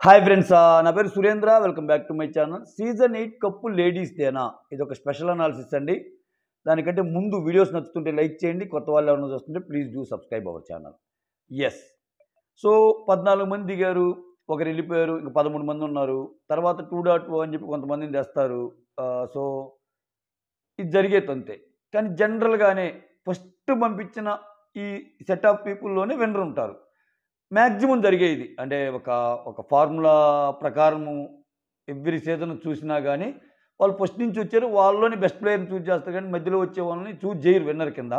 Hi friends, నా పేరు Surendra. Welcome back to my channel. Season 8 cup ladies డేనా, ఇది ఒక స్పెషల్ అనాలిసిస్ అండి. దానికంటే ముందు వీడియోస్ నచ్చుతుంటే లైక్ చేయండి. కొత్త వాళ్ళు ఎవరైనా చూస్తుంటే please do subscribe our channel. Yes. So 14 మంది దిగారు, ఒకరు వెళ్ళిపోయారు, ఇంకా 13 మంది ఉన్నారు. తర్వాత 2.0 అని చెప్పి కొంతమందిని తెస్తారు. సో ఇది జరిగే తంతే. కానీ జనరల్గానే ఫస్ట్ పంపించిన ఈ సెట్ ఆఫ్ పీపుల్లోనే విన్నర్ ఉంటారు. మ్యాక్సిమం జరిగేది అంటే ఒక ఒక ఫార్ములా ప్రకారము ఎవ్రీ సీజన్ చూసినా కానీ వాళ్ళు ఫస్ట్ నుంచి వచ్చారు, వాళ్ళలోని బెస్ట్ ప్లేయర్ని చూజ్ చేస్తారు. కానీ మధ్యలో వచ్చే వాళ్ళని చూజ్ చేయరు విన్నర్ కింద.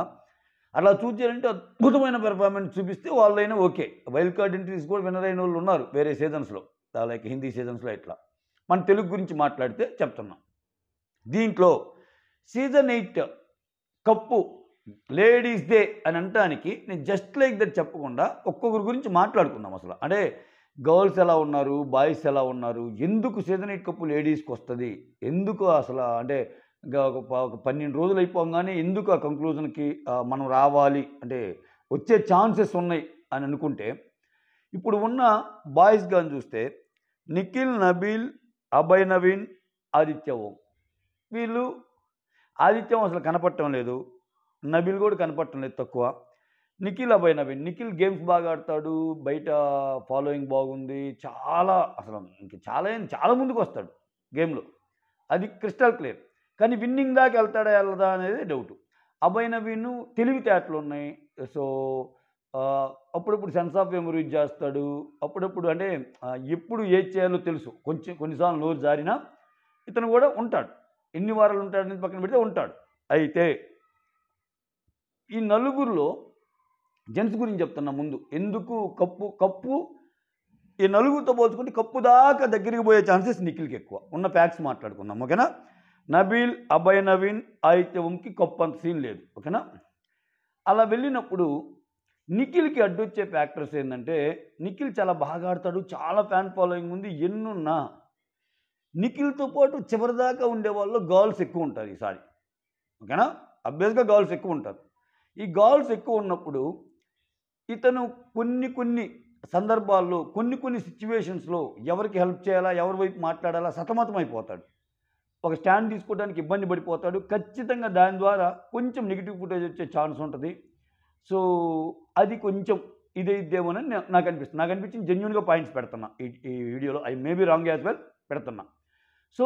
అలా చూజ్ చేయాలంటే అద్భుతమైన పెర్ఫార్మెన్స్ చూపిస్తే వాళ్ళైనా ఓకే. వైల్డ్ కార్డ్ ఎంట్రీస్ కూడా విన్నర్ అయిన వాళ్ళు ఉన్నారు వేరే సీజన్స్లో, లైక్ హిందీ సీజన్స్లో. ఇట్లా మన తెలుగు గురించి మాట్లాడితే చెప్తున్నాం. దీంట్లో సీజన్ 8 కప్పు లేడీస్ డే అని అనటానికి నేను జస్ట్ లైక్ దట్ చెప్పకుండా ఒక్కొక్కరి గురించి మాట్లాడుకుందాం. అసలు అంటే గర్ల్స్ ఎలా ఉన్నారు, బాయ్స్ ఎలా ఉన్నారు, ఎందుకు సీజన్ 8 కప్పు లేడీస్కి వస్తుంది, ఎందుకు అసలు అంటే ఇంకా ఒక 12 రోజులు అయిపోగానే ఎందుకు ఆ కంక్లూజన్కి మనం రావాలి, అంటే వచ్చే ఛాన్సెస్ ఉన్నాయి అని అనుకుంటే, ఇప్పుడు ఉన్న బాయ్స్ కానీ చూస్తే నిఖిల్, నబీల్, అభయ్ నవీన్, ఆదిత్య ఓం. వీళ్ళు ఆదిత్యం అసలు కనపడటం లేదు, నబీల్ కూడా కనపడటం లేదు, తక్కువ. నిఖిల్, అభయ్ నవీన్. నిఖిల్ గేమ్స్ బాగా ఆడతాడు, బయట ఫాలోయింగ్ బాగుంది, చాలా అసలు ఇంక చాలా ముందుకు వస్తాడు గేమ్లో, అది క్రిస్టల్ క్లియర్. కానీ విన్నింగ్ దాకా వెళ్తాడా వెళ్ళదా అనేది డౌట్. అభయ్ నవీన్ తెలివితేటలు ఉన్నాయి. సో అప్పుడప్పుడు సెన్స్ ఆఫ్ మెమరీ యూజ్ చేస్తాడు, అప్పుడప్పుడు అంటే ఎప్పుడు ఏది చేయాలో తెలుసు. కొన్నిసార్లు నోరు జారినా ఇతను కూడా ఉంటాడు. ఎన్ని వారాలు ఉంటాడని పక్కన పెడితే ఉంటాడు. అయితే ఈ నలుగురిలో జెంట్స్ గురించి చెప్తున్నా ముందు. ఎందుకు కప్పు ఈ నలుగురితో పోల్చుకుంటే కప్పు దాకా దగ్గరికి పోయే ఛాన్సెస్ నిఖిల్కి ఎక్కువ. ఉన్న ఫ్యాక్ట్స్ మాట్లాడుకుందాం, ఓకేనా. నబీల్, అభయ్ నవీన్, ఆదిత్య ఓంకి కప్పు అంత సీన్ లేదు, ఓకేనా. అలా వెళ్ళినప్పుడు నిఖిల్కి అడ్డొచ్చే ఫ్యాక్టర్స్ ఏంటంటే, నిఖిల్ చాలా బాగా ఆడతాడు, చాలా ఫ్యాన్ ఫాలోయింగ్ ఉంది. ఎన్నున్నా నిఖిల్తో పాటు చివరిదాకా ఉండే వాళ్ళు గర్ల్స్ ఎక్కువ ఉంటారు ఈసారి, ఓకేనా. అబ్వియస్గా గర్ల్స్ ఎక్కువ ఉంటారు. ఈ గర్ల్స్ ఎక్కువ ఉన్నప్పుడు ఇతను కొన్ని సందర్భాల్లో కొన్ని సిచ్యువేషన్స్లో ఎవరికి హెల్ప్ చేయాలా, ఎవరి వైపు మాట్లాడాలా సతమతం అయిపోతాడు. ఒక స్టాండ్ తీసుకోవడానికి ఇబ్బంది పడిపోతాడు. ఖచ్చితంగా దాని ద్వారా కొంచెం నెగిటివ్ ఫుటేజ్ వచ్చే ఛాన్స్ ఉంటుంది. సో అది కొంచెం ఇదేమోనని నాకు అనిపిస్తుంది. నాకు అనిపించింది, జెన్యున్గా పాయింట్స్ పెడుతున్నా ఈ వీడియోలో. I may be wrong as well పెడుతున్నా. సో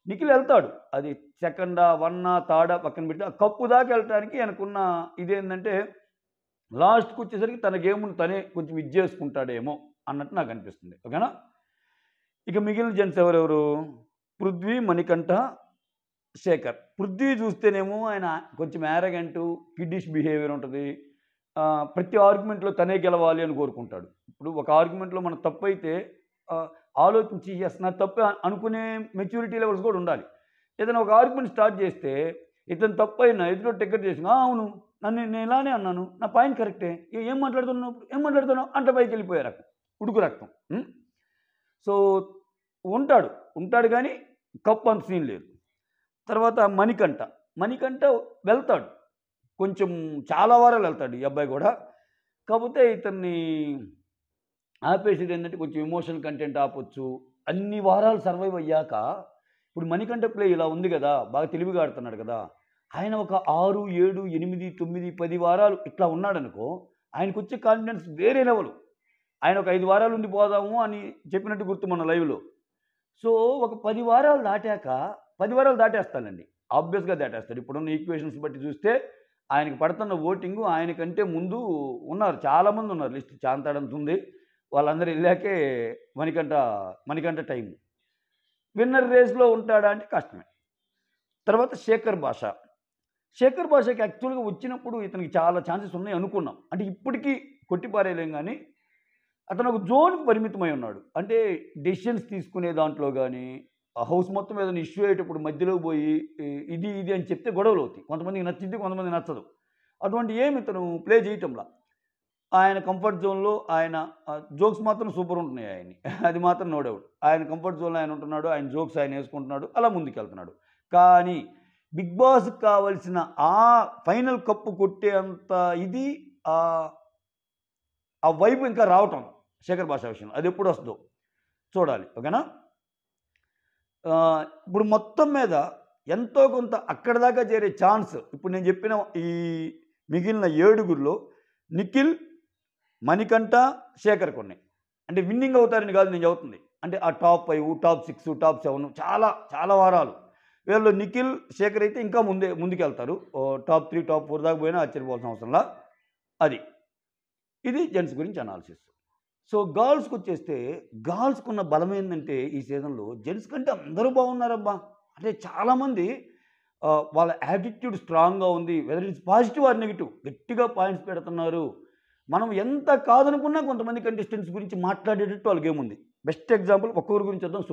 నిఖిల్ వెళ్తాడు, అది సెకండా, వన్నా, థర్డా పక్కన పెడితే ఆ కప్పు దాకా వెళ్ళటానికి ఆయనకున్న ఇదేంటంటే, లాస్ట్కి వచ్చేసరికి తన గేమ్ను తనే కొంచెం ఇది చేసుకుంటాడేమో అన్నట్టు నాకు అనిపిస్తుంది, ఓకేనా. ఇక మిగిలిన జెంట్స్ ఎవరెవరు? పృథ్వీ, మణికంఠ, శేఖర్. పృథ్వీ చూస్తేనేమో ఆయన కొంచెం యారగెంటు, కిడ్డిష్ బిహేవియర్ ఉంటుంది. ప్రతి ఆర్గ్యుమెంట్లో తనే గెలవాలి అని కోరుకుంటాడు. ఇప్పుడు ఒక ఆర్గ్యుమెంట్లో మన తప్పు అయితే ఆలోచించి ఎస్ నా తప్పే అనుకునే మెచ్యూరిటీ లెవెల్స్ కూడా ఉండాలి. ఏదైనా ఒక ఆర్గ్యుమెంట్ స్టార్ట్ చేస్తే ఇతను తప్పు అయినా ఎదురు టికెట్ చేసిన అవును నేను ఇలానే అన్నాను, నా పాయింట్ కరెక్టే, ఏం మాట్లాడుతున్నావు అంటే పైకి వెళ్ళిపోయే రకం, ఉడుకు రక్తం. సో ఉంటాడు కానీ కప్పు అంత సీన్ లేదు. తర్వాత మణికంఠ వెళ్తాడు, కొంచెం చాలా వారాలు వెళ్తాడు ఈ అబ్బాయి కూడా. కాకపోతే ఇతన్ని ఆపేసేది ఏంటంటే కొంచెం ఎమోషనల్ కంటెంట్ ఆపొచ్చు. అన్ని వారాలు సర్వైవ్ అయ్యాక ఇప్పుడు మణికంఠ ప్లే ఇలా ఉంది కదా, బాగా తెలివిగా ఆడుతున్నాడు కదా, ఆయన ఒక 6, 7, 8, 9, 10 వారాలు ఇట్లా ఉన్నాడనుకో, ఆయనకు వచ్చే కాన్ఫిడెన్స్ వేరే లెవెల్. ఆయన ఒక 5 వారాలు ఉండి పోదాము అని చెప్పినట్టు గుర్తు మన లైవ్లో. సో ఒక 10 వారాలు దాటాక, 10 వారాలు దాటేస్తానండి, ఆబ్వియస్గా దాటేస్తాడు. ఇప్పుడున్న ఈక్వేషన్స్ బట్టి చూస్తే ఆయనకి పడుతున్న ఓటింగు ఆయనకంటే ముందు ఉన్నారు, చాలామంది ఉన్నారు. లిస్ట్ చాంతాడంత ఉంది. వాళ్ళందరూ వెళ్ళాకే మణికంఠ టైం. విన్నర్ రేస్లో ఉంటాడా అంటే కష్టమే. తర్వాత శేఖర్ భాషకి యాక్చువల్గా వచ్చినప్పుడు ఇతనికి చాలా ఛాన్సెస్ ఉన్నాయి అనుకున్నాం. అంటే ఇప్పటికీ కొట్టిపారేయలేం, కానీ అతను ఒక జోన్కి పరిమితమై ఉన్నాడు. అంటే డెసిషన్స్ తీసుకునే దాంట్లో కానీ, ఆ హౌస్ మొత్తం ఏదైనా ఇష్యూ అయ్యేటప్పుడు మధ్యలో పోయి ఇది అని చెప్తే గొడవలు అవుతాయి. కొంతమందికి నచ్చింది, కొంతమంది నచ్చదు. అటువంటి ఏమి ఇతను ప్లే చేయటంలా. ఆయన కంఫర్ట్ జోన్లో ఆయన జోక్స్ మాత్రం సూపర్ ఉంటున్నాయి ఆయన్ని, అది మాత్రం నో డౌట్. ఆయన కంఫర్ట్ జోన్లో ఆయన ఉంటున్నాడు, ఆయన జోక్స్ ఆయన వేసుకుంటున్నాడు, అలా ముందుకెళ్తున్నాడు. కానీ బిగ్ బాస్కి కావాల్సిన ఆ ఫైనల్ కప్పు కొట్టే అంత ఇది ఆ వైపు ఇంకా రావటం శేఖర్ భాష విషయంలో, అది ఎప్పుడు వస్తుందో. చూడాలి. ఓకేనా? ఇప్పుడు మొత్తం మీద ఎంతో కొంత అక్కడి దాకా చేరే ఛాన్స్ ఇప్పుడు నేను చెప్పిన ఈ మిగిలిన 7గురిలో నిఖిల్, మణికంఠ, శేఖర్ ఉన్నాయి. అంటే విన్నింగ్ అవుతారని కాదు నేను చెబుతుంది. అంటే ఆ టాప్ 5, టాప్ 6, టాప్ 7 చాలా చాలా వారాలు. వీళ్ళు నిఖిల్, శేఖర్ అయితే ఇంకా ముందుకెళ్తారు. టాప్ 3, టాప్ 4 దాకా పోయినా ఆశ్చర్యపోవాల్సిన అవసరంలా. అది. ఇది జెంట్స్ గురించి అనాలిసిస్. సో గర్ల్స్కి వచ్చేస్తే గర్ల్స్కి ఉన్న బలం ఏంటంటే ఈ సీజన్లో జెంట్స్ కంటే అందరూ బాగున్నారబ్బా. అంటే చాలామంది వాళ్ళ యాటిట్యూడ్ స్ట్రాంగ్గా ఉంది. Weather it's positive or negative గట్టిగా పాయింట్స్ పెడుతున్నారు. మనం ఎంత కాదనుకున్నా కొంతమంది కంటెస్టెంట్స్ గురించి మాట్లాడేటట్టు వాళ్ళకి ఏముంది. బెస్ట్ ఎగ్జాంపుల్ ఒక్కొక్కరి గురించి వద్దాం.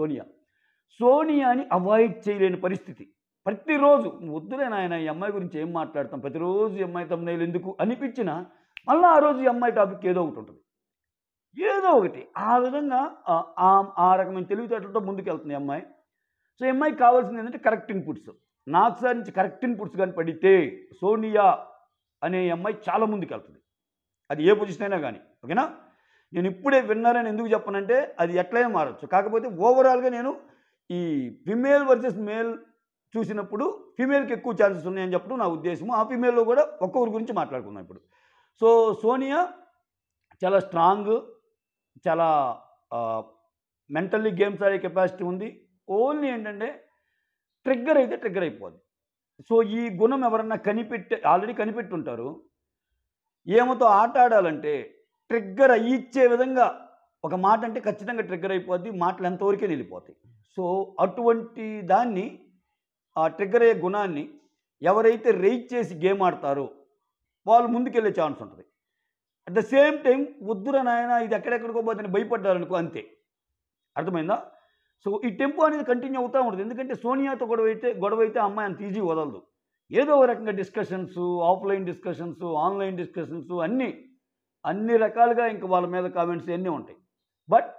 సోనియాని అవాయిడ్ చేయలేని పరిస్థితి. ప్రతిరోజు వద్దులే నాయన ఈ అమ్మాయి గురించి ఏం మాట్లాడతాం, ప్రతిరోజు ఈ అమ్మాయి తమ్ముళ్ళు ఎందుకు అనిపించినా మళ్ళీ ఆ రోజు ఈ అమ్మాయి టాపిక్ ఏదో ఒకటి ఉంటుంది, ఏదో ఒకటి. ఆ విధంగా ఆ రకమైన తెలివితేటలతో ముందుకెళ్తుంది ఈ అమ్మాయి. సో ఈ అమ్మాయికి కావాల్సింది ఏంటంటే కరెక్ట్ ఇన్పుట్స్. నాకు సార్ నుంచి కరెక్ట్ ఇన్పుట్స్ కానీ పడితే సోనియా అనే అమ్మాయి చాలా ముందుకెళ్తుంది. అది ఏ పొజిషన్ అయినా కానీ. ఓకేనా? నేను ఇప్పుడే విన్నర్ ఎందుకు చెప్పనంటే అది ఎట్లయినా మారచ్చు. కాకపోతే ఓవరాల్గా నేను ఈ ఫిమేల్ వర్సెస్ మేల్ చూసినప్పుడు ఫిమేల్కి ఎక్కువ ఛాన్సెస్ ఉన్నాయని చెప్పడం నా ఉద్దేశము. ఆ ఫిమేల్లో కూడా ఒక్కొక్కరి గురించి మాట్లాడుకుందాం ఇప్పుడు. సో సోనియా చాలా స్ట్రాంగ్, చాలా మెంటల్లీ గేమ్స్ ఆడే కెపాసిటీ ఉంది. ఓన్లీ ఏంటంటే ట్రిగ్గర్ అయితే ట్రిగ్గర్ అయిపోద్ది. సో ఈ గుణం ఎవరన్నా ఆల్రెడీ కనిపెట్టుంటారు. ఏమతో ఆట ఆడాలంటే ట్రిగ్గర్ అయ్యిచ్చే విధంగా ఒక మాట అంటే ఖచ్చితంగా ట్రిగ్గర్ అయిపోద్ది. మాటలు ఎంతవరకే వెళ్ళిపోతాయి. సో అటువంటి దాన్ని ఆ ట్రిగ్గర్ అయ్యే గుణాన్ని ఎవరైతే రైట్ చేసి గేమ్ ఆడతారో వాళ్ళు ముందుకెళ్ళే ఛాన్స్ ఉంటుంది. అట్ ద సేమ్ టైం వద్దురా నాయన ఇది ఎక్కడెక్కడికో పోతే భయపడ్డారనుకో అంతే. అర్థమైందా? సో ఈ టెంపో అనేది కంటిన్యూ అవుతూ ఉంటుంది. ఎందుకంటే సోనియాతో గొడవ అయితే అమ్మాయి అంత ఈజీ వదలదు. ఏదో ఒక రకంగా discussions, offline discussions, online discussions అన్ని రకాలుగా ఇంకా వాళ్ళ మీద కామెంట్స్ అన్నీ ఉంటాయి. బట్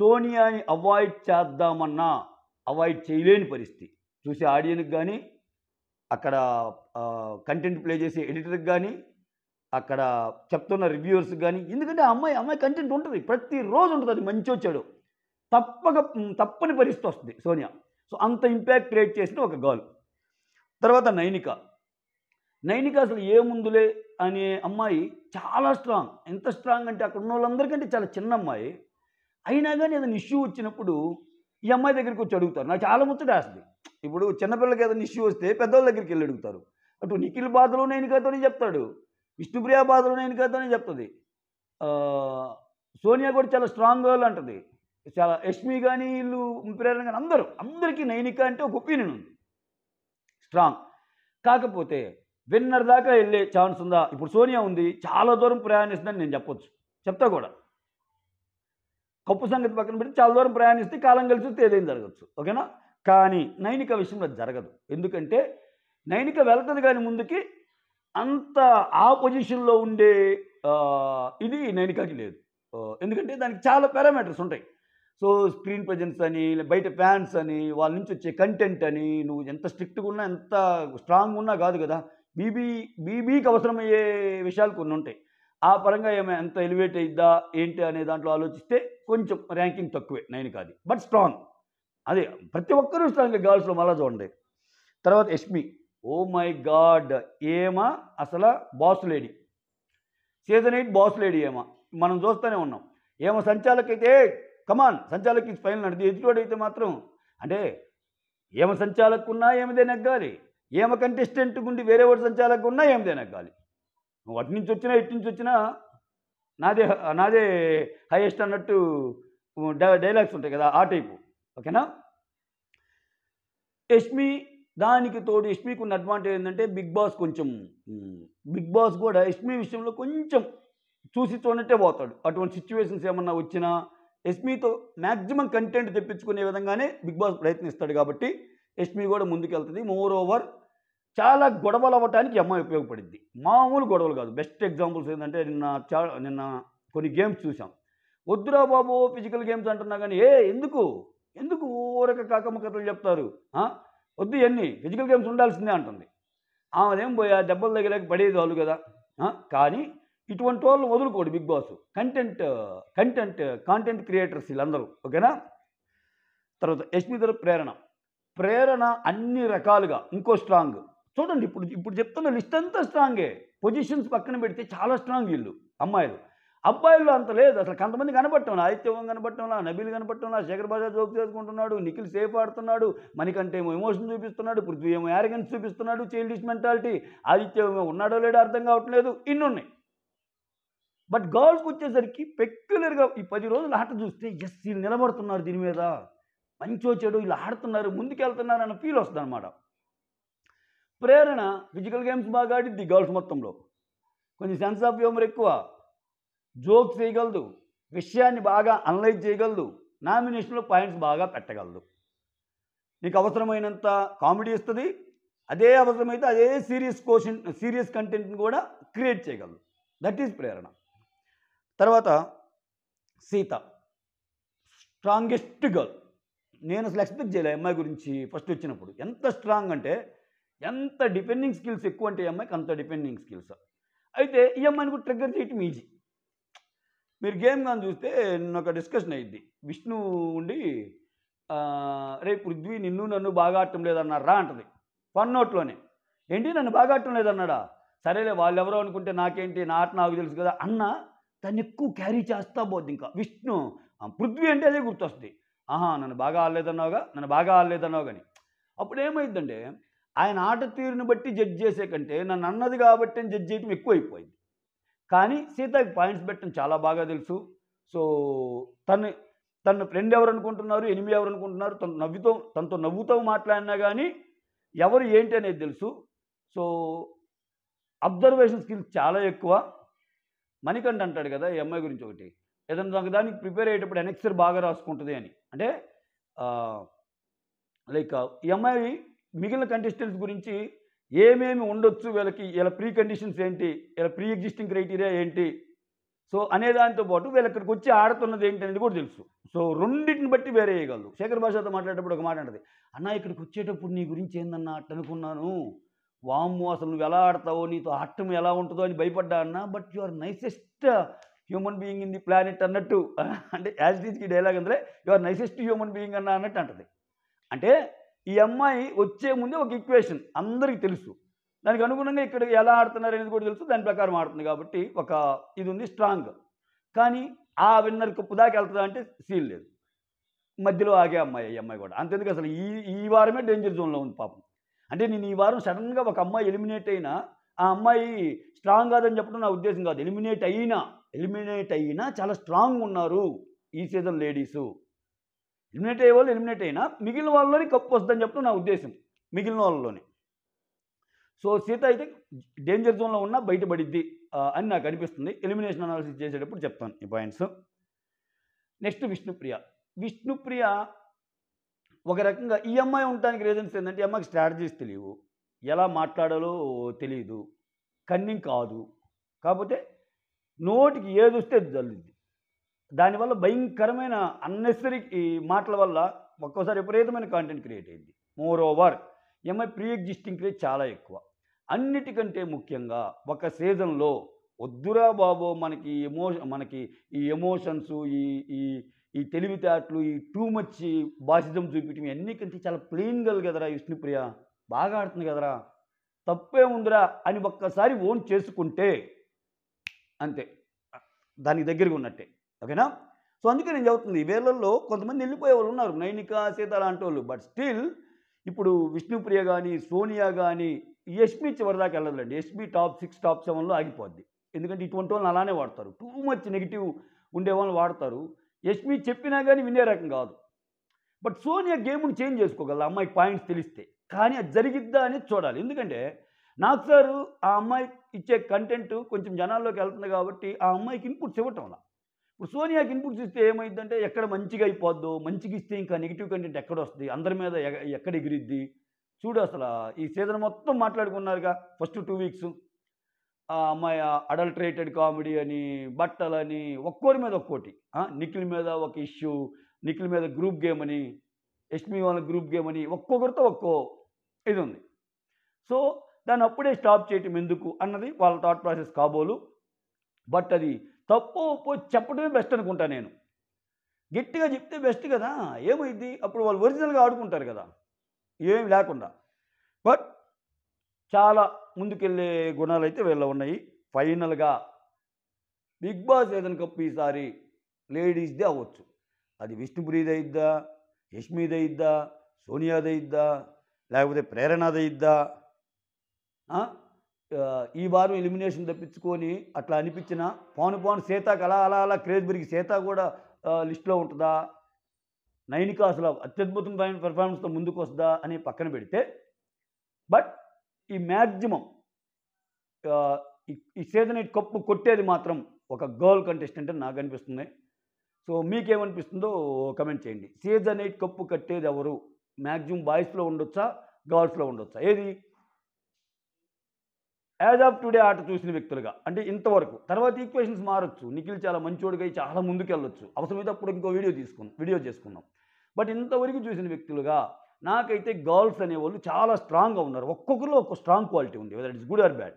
సోనియాని అవాయిడ్ చేద్దామన్నా అవాయిడ్ చేయలేని పరిస్థితి. చూసే ఆడియన్కి కానీ, అక్కడ కంటెంట్ ప్లే చేసే ఎడిటర్కి కానీ, అక్కడ చెప్తున్న రివ్యూవర్స్కి కానీ. ఎందుకంటే అమ్మాయి కంటెంట్ ఉంటుంది, ప్రతిరోజు ఉంటుంది. అది మంచి వచ్చాడు తప్పని పరిస్థితి వస్తుంది సోనియా. సో అంత ఇంపాక్ట్ క్రియేట్ చేసిన ఒక గర్ల్. తర్వాత నైనిక అసలు ఏముందులే అనే అమ్మాయి చాలా స్ట్రాంగ్. ఎంత స్ట్రాంగ్ అంటే అక్కడ ఉన్న వాళ్ళందరికంటే చాలా చిన్న అమ్మాయి. అయినా కానీ ఏదైనా ఇష్యూ వచ్చినప్పుడు ఈ అమ్మాయి దగ్గరికి వచ్చి అడుగుతారు. నాకు చాలా ముచ్చటేస్తుంది. ఇప్పుడు చిన్నపిల్లలకి ఏదైనా ఇష్యూ వస్తే పెద్దవాళ్ళ దగ్గరికి వెళ్ళి అడుగుతారు. అటు నిఖిల్ బాధలు నైనికతోనే చెప్తాడు, విష్ణుప్రియ బాధలు నైనికతోనే చెప్తుంది. సోనియా కూడా చాలా స్ట్రాంగ్ గర్ల్ అంటుంది. చాలా యష్మి కానీ వీళ్ళు ప్రేరణ కానీ అందరికీ నైనిక అంటే ఒక ఒపీనియన్ ఉంది, స్ట్రాంగ్. కాకపోతే విన్నర్ దాకా వెళ్ళే ఛాన్స్ ఉందా? ఇప్పుడు సోనియా ఉంది, చాలా దూరం ప్రయాణిస్తుందని నేను చెప్తా కూడా. కప్పు సంగతి పక్కన పెట్టి చాలా దూరం ప్రయాణిస్తే కాలం కలిసి వస్తే ఏదైనా జరగచ్చు. ఓకేనా? కానీ నైనిక విషయంలో జరగదు. ఎందుకంటే నైనిక వెళ్తుంది కానీ ముందుకి అంత ఆ పొజిషన్లో ఉండే ఇది నైనికకి లేదు. ఎందుకంటే దానికి చాలా పారామీటర్స్ ఉంటాయి. సో స్క్రీన్ ప్రజెన్స్ అని, బయట ఫ్యాన్స్ అని, వాళ్ళ నుంచి వచ్చే కంటెంట్ అని, నువ్వు ఎంత స్ట్రిక్ట్గా ఉన్నా ఎంత స్ట్రాంగ్ ఉన్నా కాదు కదా. బీబీకి అవసరమయ్యే విషయాలు కొన్ని ఉంటాయి. ఆ పరంగా ఎంత ఎలివేట్ అయిద్దా ఏంటి అనే దాంట్లో ఆలోచిస్తే కొంచెం ర్యాంకింగ్ తక్కువే నైనికాది. But strong. అదే ప్రతి ఒక్కరూ స్ట్రాంగ్ గర్ల్స్లో మళ్ళా చూడండి. తర్వాత యష్మి, ఓ మై గాడ్, అసలు boss lady. Season 8 boss lady. మనం చూస్తూనే ఉన్నాం. సంచాలకైతే కమాన్ సంచాలకి ఫైనల్ నడిది. ఎదుటోడైతే మాత్రం అంటే సంచాలకున్నా ఏమిదే నెగ్గాలి, కంటెస్టెంట్ గుండి వేరే వాడు సంచాలకు ఉన్నా ఏమిదే నెగ్గాలి. నువ్వు అటు నుంచి వచ్చినా ఇటు నుంచి వచ్చినా నాదే హైయెస్ట్ అన్నట్టు డైలాగ్స్ ఉంటాయి కదా, ఆ టైపు. ఓకేనా? యష్మి దానికి తోడు యష్మికి ఉన్న అడ్వాంటేజ్ ఏంటంటే బిగ్ బాస్ కూడా యష్మి విషయంలో కొంచెం చూసి చూడనట్టే పోతాడు. అటువంటి సిచ్యువేషన్స్ ఏమన్నా వచ్చినా యష్మితో మ్యాక్సిమం కంటెంట్ తెప్పించుకునే విధంగానే బిగ్ బాస్ ప్రయత్నిస్తాడు. కాబట్టి యష్మి కూడా ముందుకెళ్తుంది. మోర్ ఓవర్ చాలా గొడవలు అవ్వటానికి అమ్మాయి ఉపయోగపడింది. మామూలు గొడవలు కాదు. బెస్ట్ ఎగ్జాంపుల్స్ ఏంటంటే నిన్న కొన్ని గేమ్స్ చూసాం. వద్దురా బాబు ఫిజికల్ గేమ్స్ అంటున్నా కానీ ఎందుకు ఊరక కాకమ్మ కథలు చెప్తారు, వద్దు ఇవన్నీ ఫిజికల్ గేమ్స్ ఉండాల్సిందే అంటుంది. ఆమెదేం పోయా దెబ్బలు తగిలేక పడేది వాళ్ళు కదా. కానీ ఇటువంటి వాళ్ళు వదులుకోడు బిగ్ బాస్. కాంటెంట్ క్రియేటర్స్ వీళ్ళందరూ. ఓకేనా? తర్వాత యష్మి తరపు ప్రేరణ అన్ని రకాలుగా ఇంకో స్ట్రాంగ్. చూడండి, ఇప్పుడు చెప్తున్న లిస్ట్ అంతా స్ట్రాంగే. పొజిషన్స్ పక్కన పెడితే చాలా స్ట్రాంగ్ వీళ్ళు అమ్మాయిలు. అబ్బాయిల్లో అంత లేదు అసలు. కొంతమంది కనపడటంలా, ఆదిత్యవం కనపడటంలా, నబీల్ కనపడటంలా, శేఖర్ బాషా జోక్ చేసుకుంటున్నాడు, నిఖిల్ సేఫ్ ఆడుతున్నాడు, మణికంఠ ఏమో ఎమోషన్ చూపిస్తున్నాడు, పృథ్వీ ఏమో యారగెన్స్ చూపిస్తున్నాడు, చైల్డిష్ మెంటాలిటీ, ఆదిత్య ఏమో ఉన్నాడో లేడో అర్థం కావట్లేదు, ఇన్నున్నాయి. బట్ గర్ల్స్కి వచ్చేసరికి పెక్యులర్గా ఈ 10 రోజుల ఆట చూస్తే ఎస్ వీళ్ళు నిలబడుతున్నారు దీని మీద, మంచో చెడు ఇలా ఆడుతున్నారు, ముందుకెళ్తున్నారు అన్న ఫీల్ వస్తుంది అనమాట. ప్రేరణ ఫిజికల్ గేమ్స్ బాగా ఆడిద్ది గర్ల్స్ మొత్తంలో, కొంచెం సెన్స్ ఆఫ్ హ్యూమర్ ఎక్కువ, జోక్స్ చేయగలదు, విషయాన్ని బాగా అనలైజ్ చేయగలదు, నామినేషన్లో పాయింట్స్ బాగా పెట్టగలదు, నీకు అవసరమైనంత కామెడీ ఇస్తుంది, అదే అవసరమైతే అదే సీరియస్ కంటెంట్ని కూడా క్రియేట్ చేయగలదు. దట్ ఈజ్ ప్రేరణ. తర్వాత సీత స్ట్రాంగెస్ట్ గర్ల్. నేను అసలు ఎక్స్పెక్ట్ చేయలే అమ్మాయి గురించి ఫస్ట్ వచ్చినప్పుడు. ఎంత స్ట్రాంగ్ అంటే, ఎంత డిఫెండింగ్ స్కిల్స్ ఎక్కువ అంటే ఈ అమ్మాయికి అంత డిఫెండింగ్ స్కిల్స్. అయితే ఈ అమ్మాయిని కూడా ట్రిగ్గర్ చేయటం ఈజీ. మీరు గేమ్ కానీ చూస్తే నిన్న ఒక డిస్కషన్ అయ్యిద్ది. విష్ణు ఉండి రేపు పృథ్వీ నన్ను బాగా ఆడటం లేదన్నారా అంటది ఫన్ నోట్లోనే. ఏంటి నన్ను బాగా ఆడటం లేదన్నాడా? సరేలే వాళ్ళెవరో అనుకుంటే నాకేంటి, నా ఆట నాకు తెలుసు కదా అన్న తను ఎక్కువ క్యారీ చేస్తా పోద్ది. ఇంకా విష్ణు పృథ్వీ అంటే అదే గుర్తొస్తుంది. నన్ను బాగా ఆడలేదన్నావు కానీ. అప్పుడు ఏమైందంటే ఆయన ఆట తీరుని బట్టి జడ్జ్ చేసే కంటే నన్ను అన్నది కాబట్టి అని జడ్జ్ చేయటం ఎక్కువైపోయింది. కానీ సీతకి పాయింట్స్ పెట్టడం చాలా బాగా తెలుసు. సో తన ఫ్రెండ్ ఎవరు అనుకుంటున్నారు, ఎనిమి ఎవరు అనుకుంటున్నారు, తనతో నవ్వుతూ మాట్లాడినా కానీ ఎవరు ఏంటి అనేది తెలుసు. సో అబ్జర్వేషన్ స్కిల్స్ చాలా ఎక్కువ. మణికంఠ అంటాడు కదా ఈ అమ్మాయి గురించి ఒకటి, ఏదైనా దానికి ప్రిపేర్ అయ్యేటప్పుడు ఎనెక్సర్ బాగా రాసుకుంటుంది అని. అంటే లైక్ ఈ అమ్మాయి మిగిలిన కంటెస్టెంట్స్ గురించి ఏమేమి ఉండొచ్చు, వీళ్ళ ప్రీ కండిషన్స్ ఏంటి, వీళ్ళ ప్రీ ఎగ్జిస్టింగ్ క్రైటీరియా ఏంటి, సో అనే దాంతో పాటు వీళ్ళు ఇక్కడికి వచ్చి ఆడుతున్నది ఏంటి అనేది కూడా తెలుసు. సో రెండింటిని బట్టి వేరే చేయగలదు. శేఖర్ భాషతో మాట్లాడేటప్పుడు ఒక మాట అంటది, అన్న ఇక్కడికి వచ్చేటప్పుడు నీ గురించి ఏందన్నా అట్ట అనుకున్నాను, వామ్మో అసలు నువ్వు ఎలా ఆడతావో, నీతో ఆటం ఎలా ఉంటుందో అని భయపడ్డా అన్న, but you are nicest human being in the planet అన్నట్టు. అంటే యాజ్ ఇట్ ఈజ్ ఈ డైలాగ్ అంటే you are nicest human being అన్నట్టు అంటది. అంటే ఈ అమ్మాయి వచ్చే ముందే ఒక ఈక్వేషన్ అందరికీ తెలుసు, దానికి అనుగుణంగా ఇక్కడ ఎలా ఆడుతున్నారు అనేది కూడా తెలుసు, దాని ప్రకారం ఆడుతుంది. కాబట్టి ఒక ఇది ఉంది స్ట్రాంగ్. కానీ ఆ విన్నర్ కప్పు దాకా వెళ్తుందా అంటే సీల్ లేదు, మధ్యలో ఆగే అమ్మాయి ఈ అమ్మాయి కూడా. అంతెందుకు అసలు ఈ వారమే డేంజర్ జోన్లో ఉంది పాపం. అంటే నేను ఈ వారం సడన్గా ఒక అమ్మాయి ఎలిమినేట్ అయినా ఆ అమ్మాయి స్ట్రాంగ్ కాదని చెప్పడం నా ఉద్దేశం కాదు. ఎలిమినేట్ అయినా చాలా స్ట్రాంగ్ ఉన్నారు ఈ సీజన్ లేడీసు. ఎలిమినేట్ అయ్యే వాళ్ళు ఎలిమినేట్ అయినా మిగిలిన వాళ్ళలోని కప్పు వస్తుందని చెప్పడం నా ఉద్దేశం, మిగిలిన వాళ్ళలోనే. సో సీత అయితే డేంజర్ జోన్లో ఉన్నా బయటపడిద్ది అని నాకు అనిపిస్తుంది. ఎలిమినేషన్ అనాలిసిస్ చేసేటప్పుడు చెప్తాను ఈ పాయింట్స్. నెక్స్ట్ విష్ణుప్రియ ఒక రకంగా ఈ అమ్మాయి ఉండటానికి రీజన్స్ ఏంటంటే, ఈ అమ్మాయికి స్ట్రాటజీస్ తెలియవు, ఎలా మాట్లాడాలో తెలియదు, కన్నింగ్ కాదు, కాకపోతే నోటికి ఏది వస్తే అది జల్లుద్ది. దానివల్ల భయంకరమైన అన్నెసరీ మాటల వల్ల ఒక్కోసారి విపరీతమైన కాంటెంట్ క్రియేట్ అయింది. మోర్ ఓవర్ ఈ అమ్మాయి ప్రీ ఎగ్జిస్టింగ్ క్రియేట్ చాలా ఎక్కువ. అన్నిటికంటే ముఖ్యంగా ఒక సీజన్లో వద్దురా బాబో మనకి ఈ ఎమోషన్స్, ఈ తెలివితేటలు, ఈ టూ మచ్ బాసిజం చూపించడం అన్నికంటే చాలా ప్లెయిన్ గర్ల్ కదరా విష్ణుప్రియ, బాగా ఆడుతుంది కదరా, తప్పే ఉందిరా అని ఒక్కసారి ఓన్ చేసుకుంటే అంతే, దానికి దగ్గరగా ఉన్నట్టే. ఓకేనా? సో అందుకే నేను చెబుతుంది, వీళ్ళల్లో కొంతమంది వెళ్ళిపోయే వాళ్ళు ఉన్నారు, నైనిక, సీత లాంటి వాళ్ళు. బట్ స్టిల్ ఇప్పుడు విష్ణుప్రియ కానీ, సోనియా కానీ, యష్మి చివరిదాకా వెళ్ళదులేండి. యష్మి టాప్ 6 టాప్ 7లో ఆగిపోద్ది. ఎందుకంటే ఇటువంటి వాళ్ళని అలానే వాడతారు, టూ మచ్ నెగిటివ్ ఉండే వాళ్ళని వాడతారు. యష్మి చెప్పినా కానీ వినే రకం కాదు. బట్ సోనియా గేమ్ని చేంజ్ చేసుకోగలరు, అమ్మాయికి పాయింట్స్ తెలిస్తే. కానీ అది జరిగిద్దా అనేది చూడాలి. ఎందుకంటే నాకు సార్ ఆ అమ్మాయి ఇచ్చే కంటెంట్ కొంచెం జనాల్లోకి వెళ్తుంది కాబట్టి ఆ అమ్మాయికి ఇన్పుట్స్ ఇవ్వటం వల్ల. ఇప్పుడు సోనియాకి ఇన్పుట్స్ ఇస్తే ఏమైందంటే ఎక్కడ మంచిగా అయిపోద్దో, మంచిగా ఇస్తే ఇంకా నెగిటివ్ కంటెంట్ ఎక్కడ వస్తుంది, అందరి మీద ఎక్కడ ఎగిరిద్ది. చూడు అసలు ఈ సీజన్ మొత్తం మాట్లాడుకున్నారుగా ఫస్ట్ 2 వీక్స్. ఆ అమ్మాయి అడల్టరేటెడ్ కామెడీ అని, బట్టలని, ఒక్కోరి మీద ఒక్కోటి. నిఖిల్ మీద ఒక ఇష్యూ, నిఖిల్ మీద గ్రూప్ గేమ్ అని, యష్మి వాళ్ళ గ్రూప్ గేమ్ అని, ఒక్కొక్కరితో ఒక్కో ఇది ఉంది. సో దాన్ని అప్పుడే స్టాప్ చేయటం ఎందుకు అన్నది వాళ్ళ థాట్ ప్రాసెస్ కాబోలు. బట్ అది తప్పో ఒప్పో చెప్పడమే బెస్ట్ అనుకుంటా నేను. గట్టిగా చెప్తే బెస్ట్ కదా! ఏమైద్ది? అప్పుడు వాళ్ళు ఒరిజినల్‌గా ఆడుకుంటారు కదా! ఏమి లేకుండా. బట్ చాలా ముందుకెళ్ళే గుణాలైతే వీళ్ళలో ఉన్నాయి. ఫైనల్‌గా 'బిగ్ బాస్' సీజన్ కప్ ఈసారి లేడీస్‌దే అవ్వచ్చు. అది విష్ణుప్రియదయిద్దా? యష్మిదయిద్దా? సోనియాదయిద్దా? లేకపోతే ప్రేరణదయిద్దా? ఆ! ఈ వారం ఎలిమినేషన్ తప్పించుకొని అట్లా అనిపించినా పోను పోను సీతకి అలా అలా అలా క్రేజ్ పెరిగి సీత కూడా లిస్ట్‌లో ఉంటదా? నైనిక అసలు అత్యద్భుతమైన పెర్ఫార్మన్స్‌తో ముందుకొస్తదా అని పక్కన పెడితే, బట్ ఈ మాక్సిమం ఆహ్, ఈ ఈ సీజన్ 8 కప్పు కొట్టేది మాత్రం ఒక గర్ల్ కంటెస్టెంట్ అని నాకనిపిస్తుంది. సో, మీకేమనిపిస్తుందో కామెంట్ చేయండి. సీజన్ 8 కప్పు కట్టేది ఎవరు? మాక్సిమం బాయ్స్‌లో ఉండొచ్చా? గర్ల్స్‌లో ఉండొచ్చా? ఏది? యాజ్ ఆఫ్ టుడే ఆట చూసిన వ్యక్తులుగా. అంటే ఇంతవరకు. తర్వాత ఈక్వేషన్స్ మారొచ్చు. నిఖిల్ చాలా మంచోడిగా అయి చాలా ముందుకెళ్ళొచ్చు. అవసరమైతే అప్పుడు ఇంకో వీడియో చేసుకుందాం. బట్ ఇంతవరకు చూసిన వ్యక్తులుగా నాకైతే గర్ల్స్ అనేవాళ్ళు చాలా స్ట్రాంగ్‌గా ఉన్నారు. ఒక్కొక్కరిలో ఒక్కో స్ట్రాంగ్ క్వాలిటీ ఉంది. Weather it's good or bad.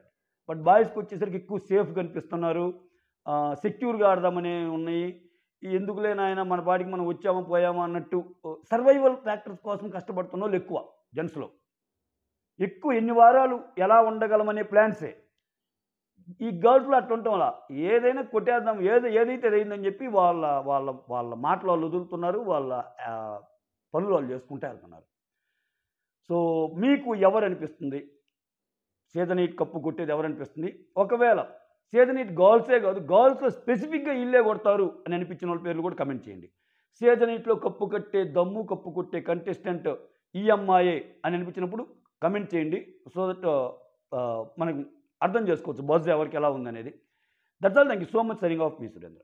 But బాయ్స్‌కొచ్చేసరికి ఎక్కువ సేఫ్‌గా అనిపిస్తున్నారు. సెక్యూర్‌గా ఆడదామనే ఉన్నాయి. ఎందుకులే నాయన మన పాటికి మనం వచ్చామా, పోయామా అన్నట్టు సర్వైవల్ ఫ్యాక్టర్స్ కోసం కష్టపడుతున్నోళ్ళు ఎక్కువ జెంట్స్‌లో. ఎక్కువ ఎన్ని వారాలు ఎలా ఉండగలమనే ప్లాన్సే. ఈ గర్ల్స్‌లో అట్లుంటంలా. ఏదైనా కొట్టేద్దాం. ఏదైతే అదయిందని చెప్పి వాళ్ళ వాళ్ళ వాళ్ళ మాటలు వాళ్ళు వదులుతున్నారు. వాళ్ళ ఆహ్, పనులు వాళ్ళు చేసుకుంటా ఎళ్తున్నారు. సో, మీకు ఎవరనిపిస్తుంది? సీజన్ 8 కప్పు కొట్టేది ఎవరనిపిస్తుంది? ఒకవేళ సీజన్ 8 గర్ల్సే కాదు, గర్ల్స్‌లో స్పెసిఫిక్‌గా ఈళ్ళే కొడతారు అని అనిపించినోళ్ళ పేర్లు కూడా కామెంట్ చేయండి. సీజన్ 8లో కప్పు కట్టే దమ్ము, కప్పు కొట్టే కంటెస్టెంట్ ఈ అమ్మాయే అని అనిపించినప్పుడు కామెంట్ చేయండి. సో దట్ మనం అర్థం చేసుకోవచ్చు బజ్ ఎవరికి ఎలా ఉందనేది. That's all. Thank you so much. Signing off me Surendra.